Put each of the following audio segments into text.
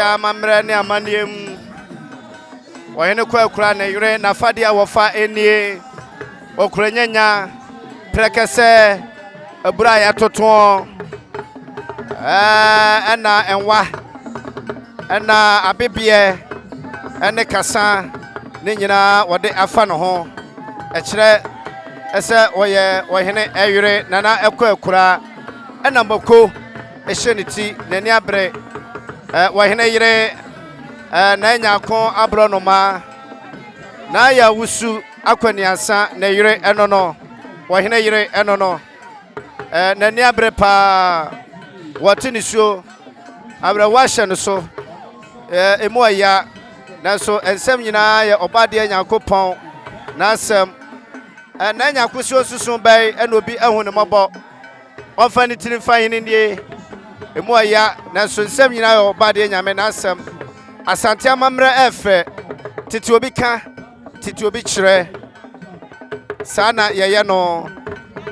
Asantia Mamre ne Amaniem. Wahene kwa kura ne yure na fadia wofa enie. Okuranyanya prekese abura ya toton. Ana enwa. Ana abebie ene kasa ne nyina wode afa no ho. Ekire ese oye wahene ayure nana ekwa kura ana mboko ehyeniti nani abre wahene yire na nyakon abronoma na ya wusu akwaniasa na yire enono wahene yire enono nani abre pa watinisuo abre washe no so emu aya nanso ensem nyina ya obade nyakopon na asem na nyakosuo susun bai enobi ehunu mabo onfa ni tirin fahini ndie emu aya nanso ensem nyina ya obade nyame na asem Asante Mamre efe titi obi ka titi obi kire sana yeye no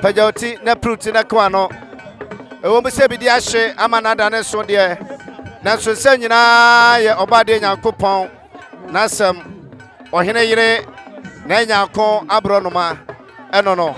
pajauti na pruti na kwa no ewo mse bidi ahye amanada ne so de na so nsem nyina ye obade nyankopon na sam ohene yire na nyankon abronoma eno no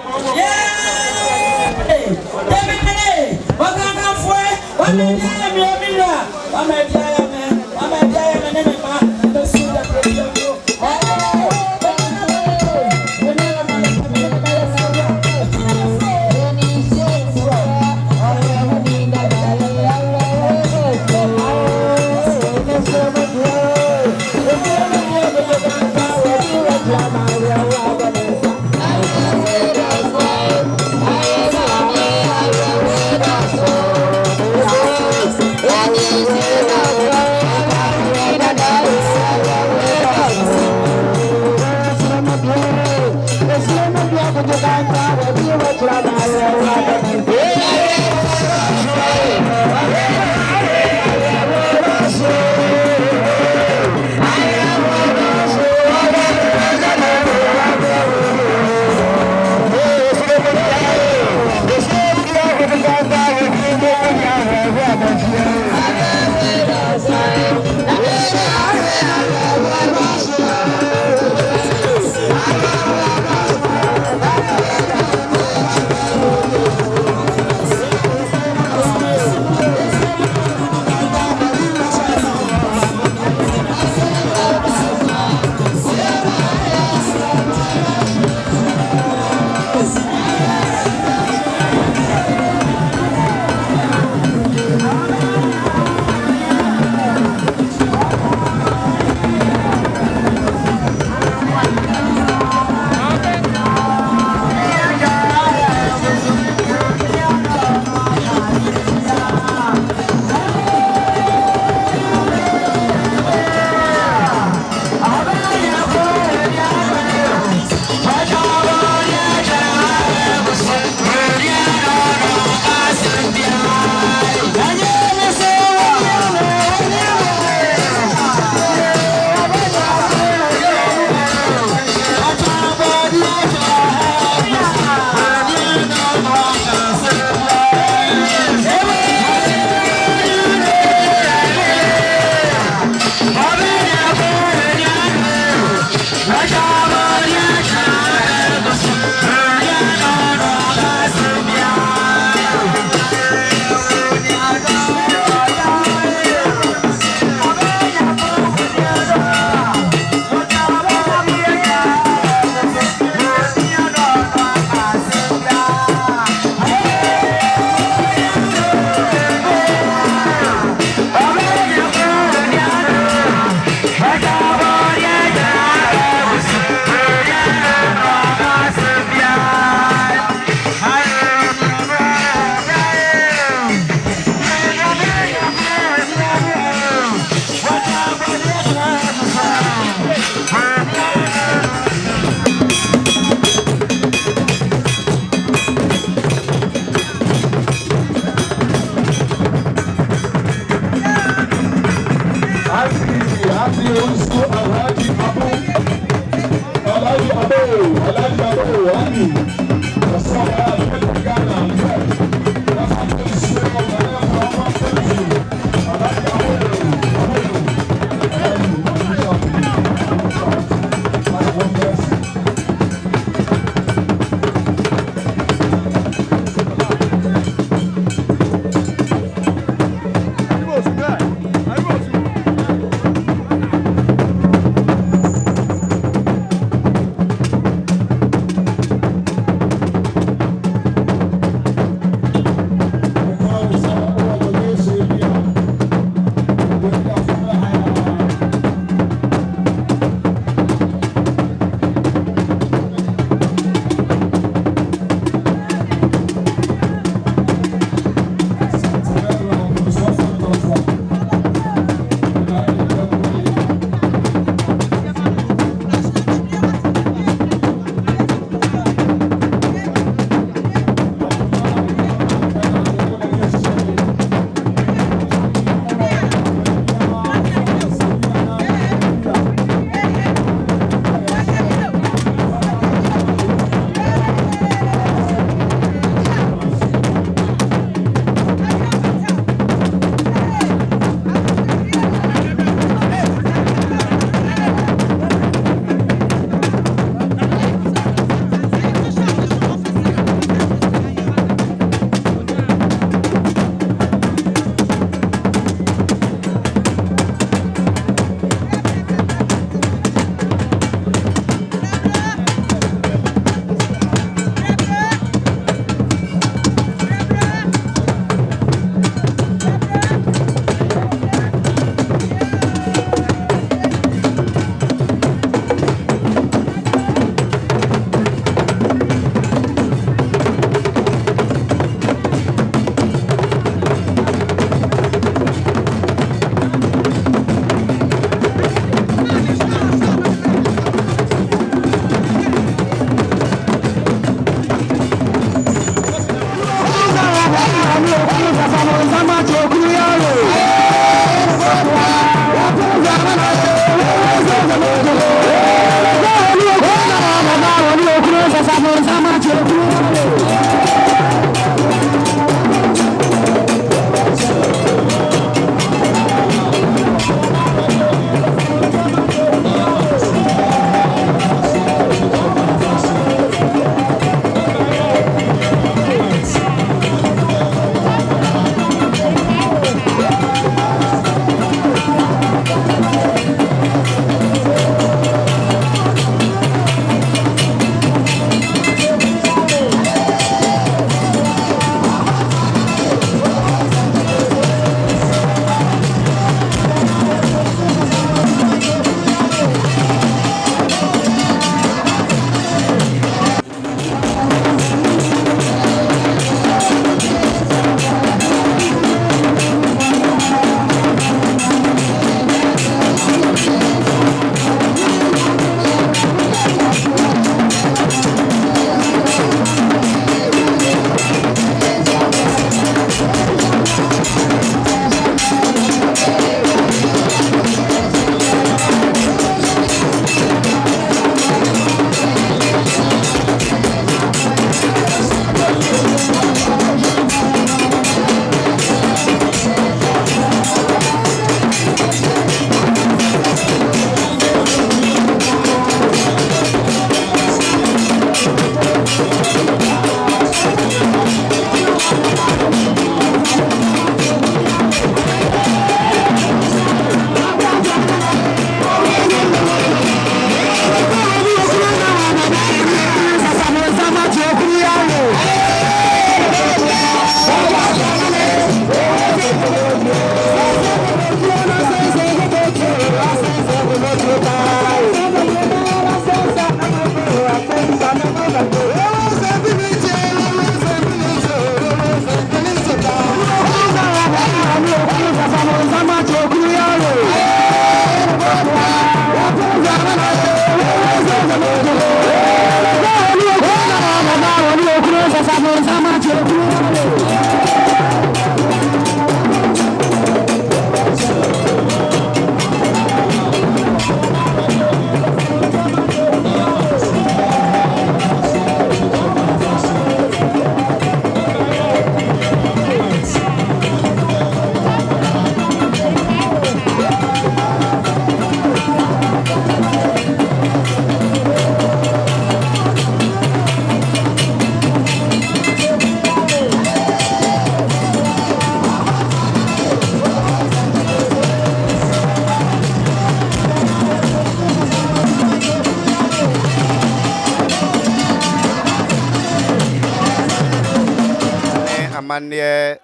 amane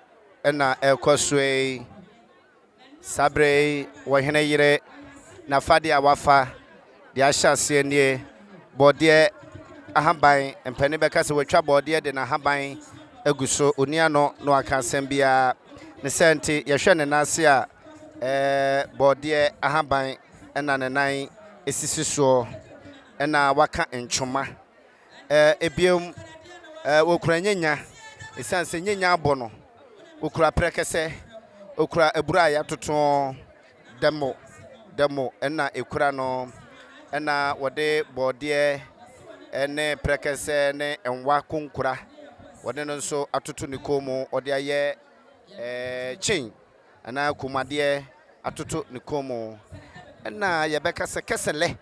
na ekosue sabre wo hene yire na fade a wafa de ahyase nie bode ahaban empani beka se watwa bode de na ahaban aguso onia no aka asem bia ne sente ye hwe ne nase a bode ahaban na ne nan esisi so na waka enchoma ebiem wokura nyanya esanse nyanya abono wokura prekese okura ebura ya toton demo na ekura no na wode bode ene prekese ne enwa konkura wode no nso atoto ne komo ode aye chin ana kumade atoto ne komo na yebeka se kesele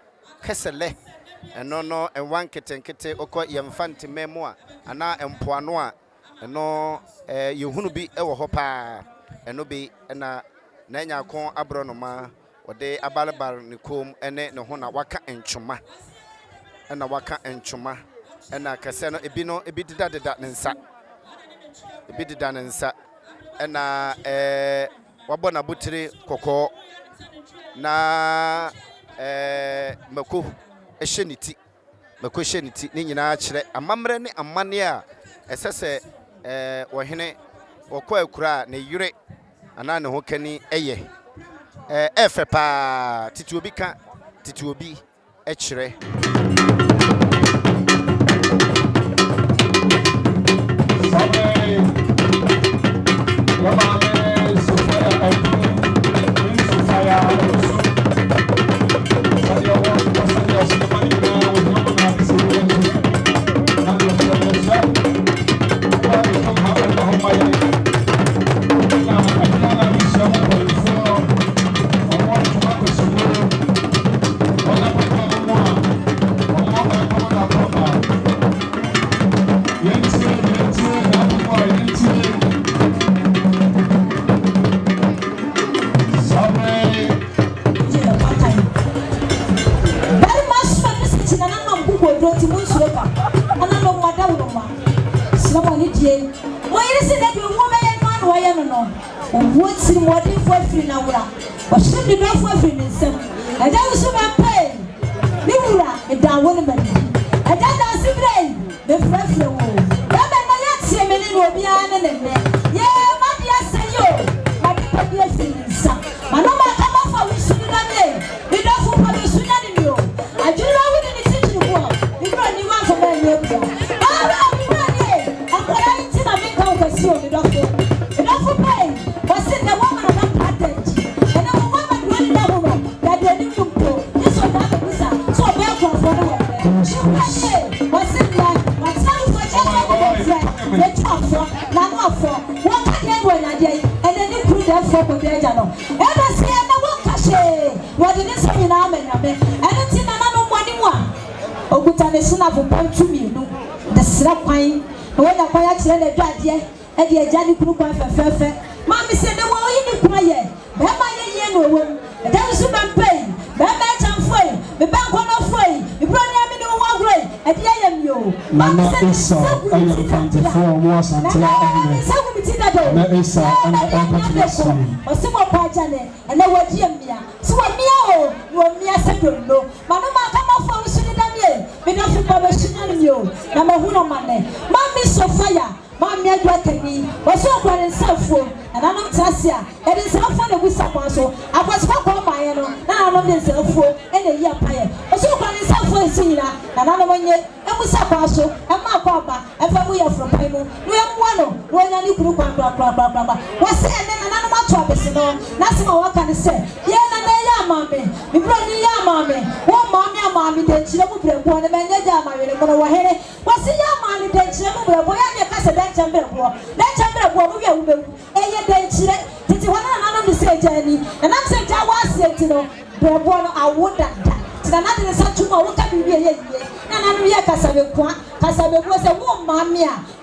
eno no enwan ketenkete okọ yemfante memo a ana empoano a eno yehunu bi ewo ho pa eno bi na nya kon abro no ma ode abalbar ne kom ene ne ho na waka enchuma ena waka enchuma ena kase no ebi dida ne nsa ena wabo na butire kokọ na mako ehyeniti ne nyina kire amamre ne amane a esese wohene wokọ akura ne yure ana ne ho kani eye efe pa titi obi ekire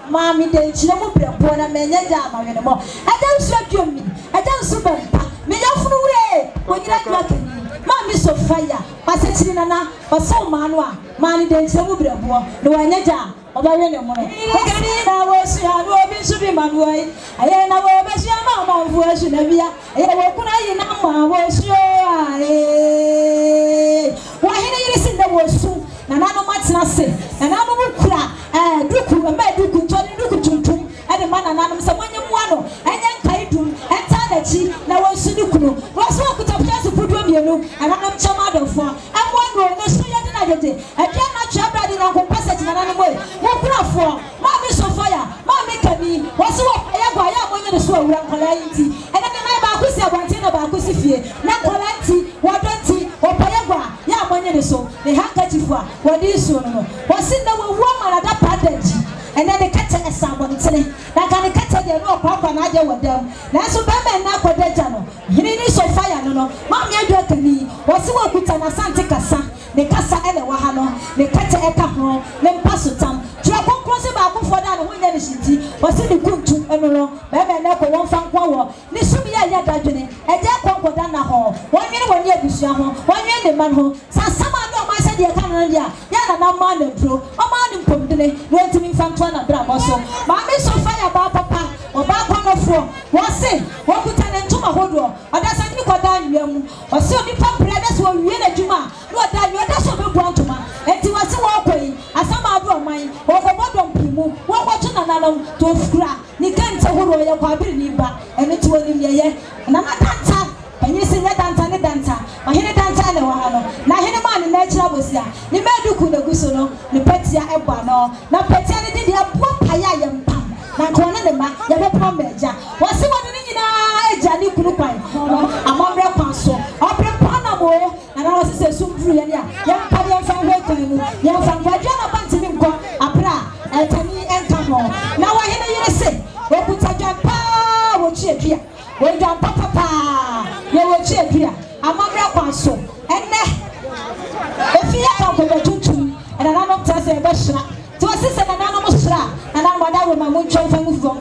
Mami de chile mo brebo na menye ja ma wene mo adam so dwomi adam so bampa me yafunu wure onyira dwa kani mami so fire pasechiri nana paso manu a mani de chile mo brebo no wanya ja obawe ne mo no egani na wo su ya no obi su bi manuai aye na wo be su ma ma fu asu na bia aye wo kuna yi na ma wo su aye wa hene yiri sin da wo su na no matena se na no mu kura duku ma duku ntoni duku tuntum ade ma na no se monye mu ano enye nkai dum enta na chi na wo su duku no wo su okuta su pudu mienu ana no chama dofo amwo no no su ya de na dede ade na twa brade na ko passage na no mo wo kura fo ma mi so fire ma mi kani wo su wo ya gwa ya monye no su awura kwala yinti ene na ba akusi abante na ba akusi fie na kwala nti wo donti wo paye gwa ya monye no so ne handkerchief a wo di so no wo sin na wo mara da paddage ene ne kete esabontere na ka ne kete de no kwakwa na aje wodam na so be me na kodaja no hini ni so fire no ma mi adwa kani wo si wo kuta na sante kasa ne kasa ele wa ha no ne kete eka ho ne mpaso tam twa konkro se ba akofo da no honya ne shiti wo si ne kuntu eno no be me na ko won fa nkwa wo ne sumi ya ya dadwene eje konkro da na ho won nwene woni abusua ho won nwene ne man ho sasama no ma se de ka no dia ya na ma na bro o ma ne mpomdene no ntimi fa nkwa na bra bo so ma me so fire ba papa oba kwamofo wo se wo kuta ne ntuma hodo odasa ni ko da nwiam wo se obi pa brada so wie na djuma no da nwi odasa be bu antuma enti wo se wo koi asama adu oman wo ko bodom primu wo ko tuna nanom to fura ni kante hodo ye kwa biri ni ba ene ti woni ye na na danta panyi se nya danta ne danta ma hene danta ne wa ha no na hene ma ne na kira bosia ni meduku na guso no ni petia eba no na petia ne di dia bo paya ye mpa na kone ne ma ye be pom eja wo se woni ni nyina eja ni kunu kwan amamre kwan so opre pana mo na na wo se sumfuru ye ya ye mpa ye fa ho kwan mu ye fa kwa dwa na banti mi nko apra etani enka ho na wo hene yire se wo kuta dwa pa wo chi edua wo dwa papa ye wo chi edua amamre kwan so enne efi ya ka ko betutu na na no tase e be hira to sise na na no mo hira na na mo da wo ma mo ntwa fa mu fo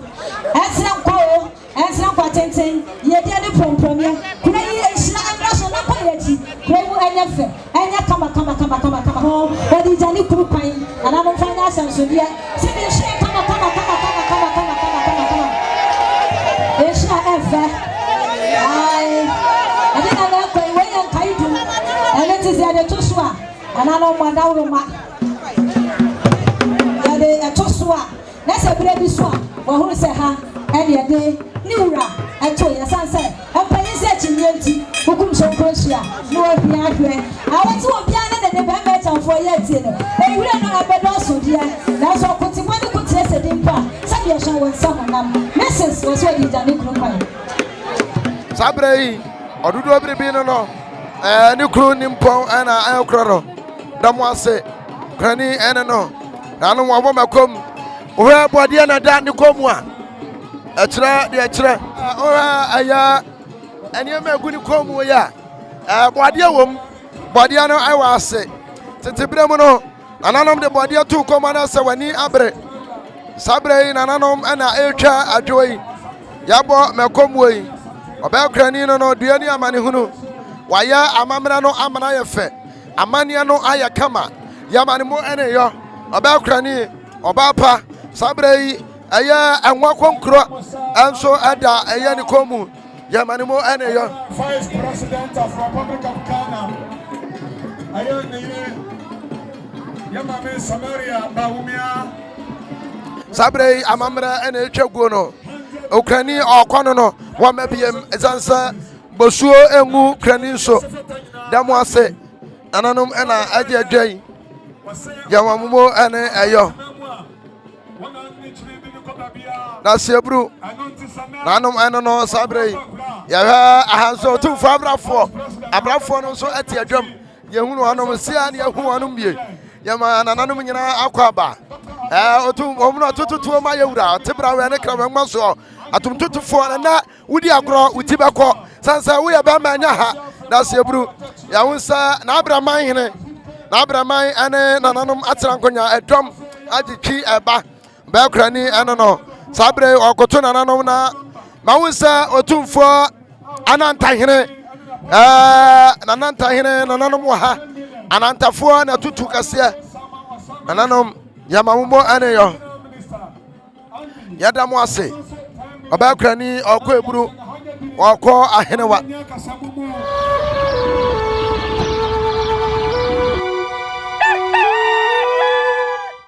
ensira kwa tenten ye dia ne promprom ye kuna yi hira amra so na kwa ye ti kwa mu anya fe anya kama ho odi jani kuru kwan na na mo fa nya asanso dia se bi hira kama e hira efe ai ade na na kwa we yan kai du ele ti sia de to so a ana no mo da wo ma ya de etoso a na se bere bi so a wo huru se ha e de ni wura eto ya sanse e pani se chinyenti hukum so krosia no ahia ahwe awoti obi ana de be me tanfo ye tie no e wura no abedo so dia na so kuti kwani kuti se dimpa sabi ya shan won samonam message wo so di jani kru kwan sabrei odudu obiribi no ni kru ni mpon ana ayokroro damo ase krani ene no nanu mo abo makom ohe bode na da ni komu a echira de echira ohe aya eni ma gu ni komu ya bode wom bode no ayo ase tetebre mu no nananom de bode tu komu na se wani abre sabrei nananom ana etwa adwoi yabo makomu yi oba krani no duani amane hunu waya amamra no amana ye fe amania no aya kama yamane mo ene yo oba krani oba pa sabrei aya anwa konkro anso ada aya ni komu yamane mo ene yo Vice President of Republic of Ghana aya ni yamame Samaria Bawumia sabrei amamra ene etwaguo no okrani okono no wa mabiem ezansa bosuo engu krani so damo ase ananom ena aje adwan yawamumo ene ayo na sebru nanom eno no sabrei ya ha ahanso tu fabrafo abrafo no so ati adwam yehunu anom sia ne yehu anom bie yama nanom nyina akwaba otu omno tututu ma yewura tebra we ne kram maso atumtutufo na wudi agro utibeko sansa wo ya ba manya ha na sebru ya wonsa na abraman hene na abraman ane nananom atrankonya edom agiki eba ba krani eno no sabre okoto nananom na ma wonsa otumfo ananta hene nananta hene nananom wa ha anantafo na tutu kase nananom Yamamumo ane yo. Yada mo ase. Oba krani okọ eburu okọ ahenewa